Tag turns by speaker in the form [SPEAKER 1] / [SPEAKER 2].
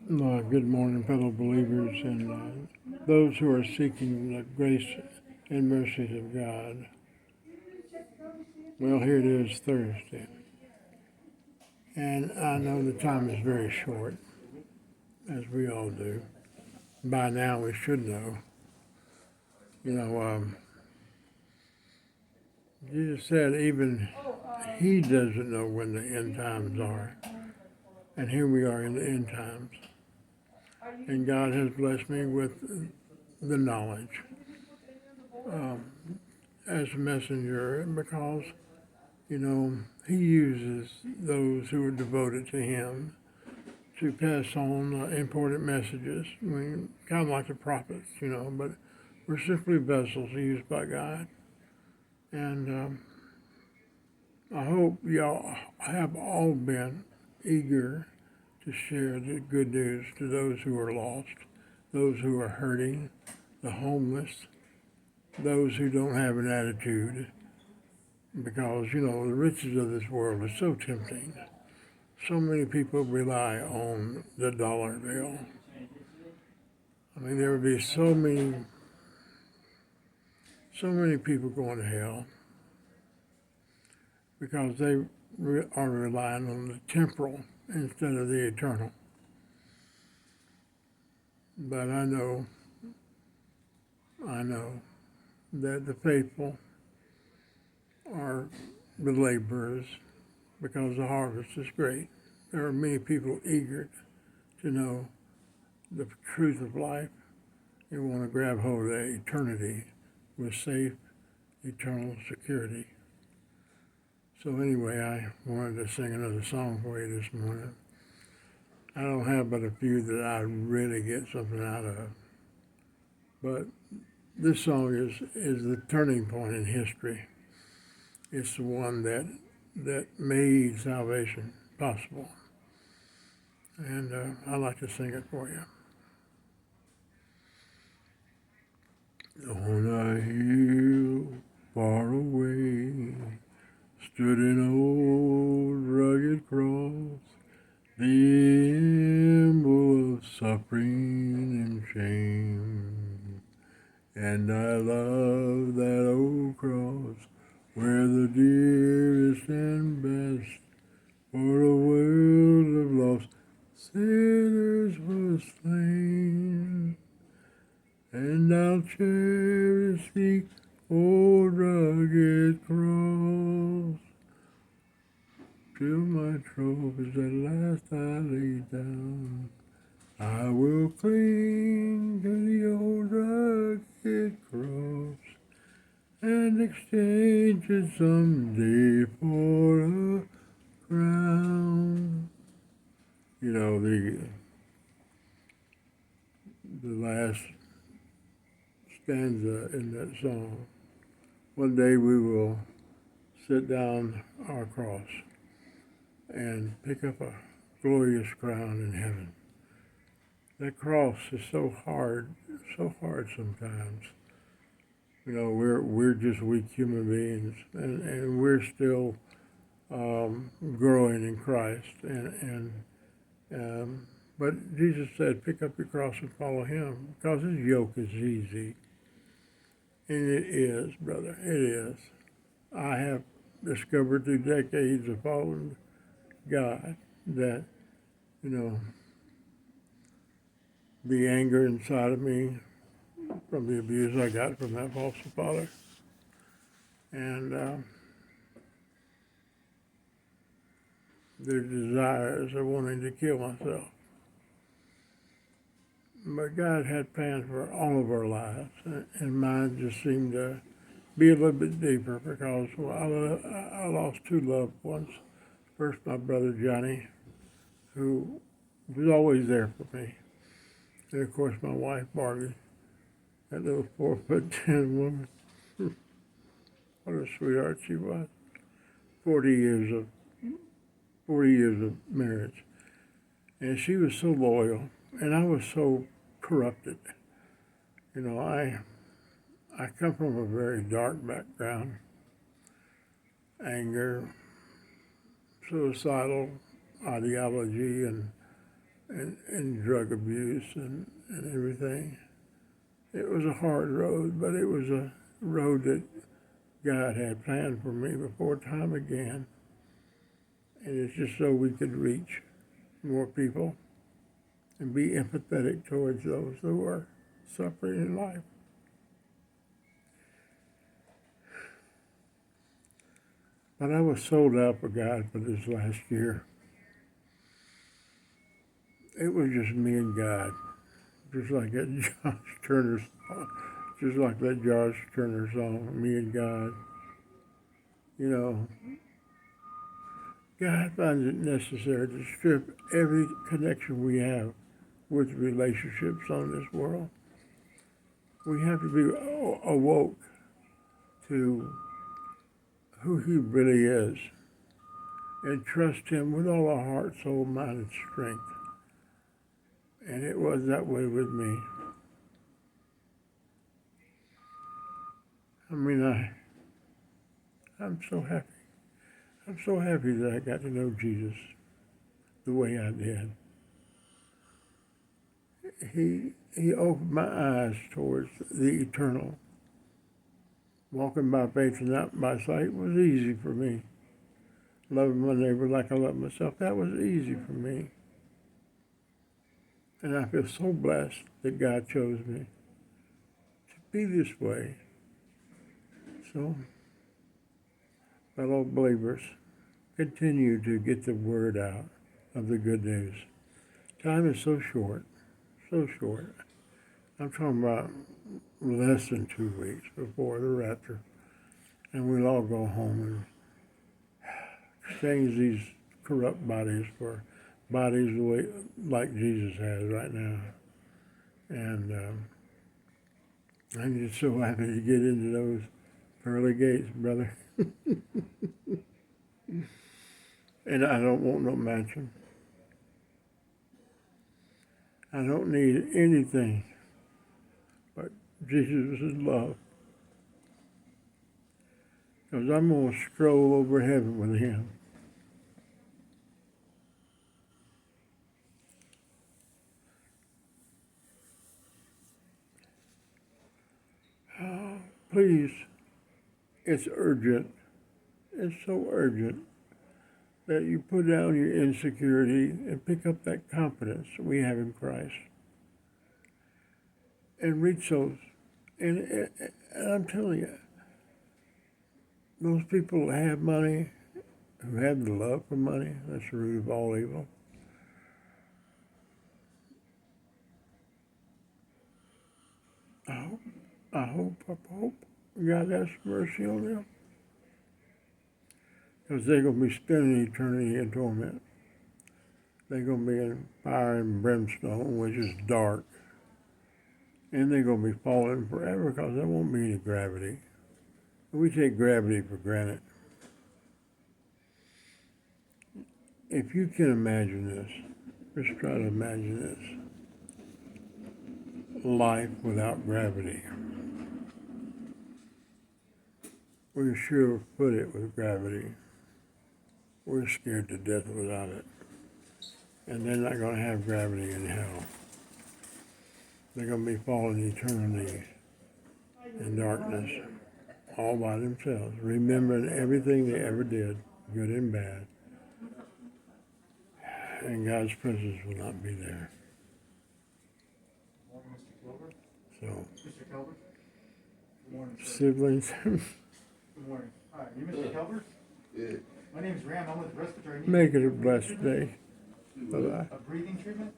[SPEAKER 1] Good morning, fellow believers, and those who are seeking the grace and mercies of God. Well, here it is Thursday, and I know the time is very short, as we all do. By now, we should know. You know, Jesus said even He doesn't know when the end times are, and here we are in the end times. And God has blessed me with the knowledge as a messenger because He uses those who are devoted to Him to pass on important messages. I mean, kind of like the prophets, but we're simply vessels used by God. And I hope y'all have all been eager to share the good news to those who are lost, those who are hurting, the homeless, those who don't have an attitude, because, the riches of this world are so tempting. So many people rely on the dollar bill. I mean, there would be so many people going to hell because they are relying on the temporal instead of the eternal. But I know that the faithful are the laborers because the harvest is great. There are many people eager to know the truth of life. They want to grab hold of eternity with safe, eternal security. So anyway, I wanted to sing another song for you this morning. I don't have but a few that I really get something out of. But this song is the turning point in history. It's the one that made salvation possible. And I'd like to sing it for you. On a hill far away stood an old rugged cross, the symbol of suffering and shame. And I love that old cross where the dearest and best for a world of lost sinners was slain. And I'll cherish the old rugged cross till my trophies at last I lay down. I will cling to the old rugged cross and exchange it someday for a crown. You know, the last stanza in that song. One day we will sit down our cross and pick up a glorious crown in heaven. That cross is so hard sometimes. We're just weak human beings, and we're still growing in Christ. But Jesus said, pick up your cross and follow Him, because His yoke is easy. And it is, brother, it is. I have discovered through decades of following God that, the anger inside of me from the abuse I got from that foster father, and the desires of wanting to kill myself. But God had plans for all of our lives, and mine just seemed to be a little bit deeper because I lost two loved ones. First, my brother Johnny, who was always there for me. And of course, my wife Barbie, that little 4'10" woman. What a sweetheart she was. 40 years of marriage. And she was so loyal, and I was so corrupted. I come from a very dark background. Anger, suicidal ideology, and and drug abuse and everything. It was a hard road, but it was a road that God had planned for me before time began. And it's just so we could reach more people and be empathetic towards those who are suffering in life. But I was sold out for God for this last year. It was just me and God, just like that Josh Turner song, me and God. You know, God finds it necessary to strip every connection we have with relationships on this world. We have to be awoke to who He really is and trust Him with all our heart, soul, mind, and strength. And it was that way with me. I mean, I'm so happy. I'm so happy that I got to know Jesus the way I did. He opened my eyes towards the eternal. Walking by faith and not by sight was easy for me. Loving my neighbor like I love myself, that was easy for me. And I feel so blessed that God chose me to be this way. So, fellow believers, continue to get the word out of the good news. Time is so short, so short. I'm talking about less than 2 weeks before the rapture, and we'll all go home and exchange these corrupt bodies for bodies the way like Jesus has right now. And I'm just so happy to get into those pearly gates, brother. And I don't want no mansion. I don't need anything but Jesus' love. Because I'm going to stroll over heaven with Him. Please, it's urgent. It's so urgent that you put down your insecurity and pick up that confidence we have in Christ and reach those. And I'm telling you, those people who have money, who have the love for money, that's the root of all evil. I hope God has mercy on them. Because they're going to be spending eternity in torment. They're going to be in fire and brimstone, which is dark. And they're going to be falling forever because there won't be any gravity. We take gravity for granted. If you can imagine this, just try to imagine this. Life without gravity. We're sure put it with gravity. We're scared to death without it. And they're not going to have gravity in hell. They're going to be falling eternally in darkness, all by themselves, remembering everything they ever did, good and bad. And God's presence will not be there. So,
[SPEAKER 2] Mr. Kelber? Good morning, sir.
[SPEAKER 1] siblings,
[SPEAKER 2] Good morning. Hi, you Mr. Kelber?
[SPEAKER 3] Yeah.
[SPEAKER 2] My name's Ram. I'm with Respiratory.
[SPEAKER 1] make it a blessed day. Bye-bye.
[SPEAKER 2] A breathing treatment?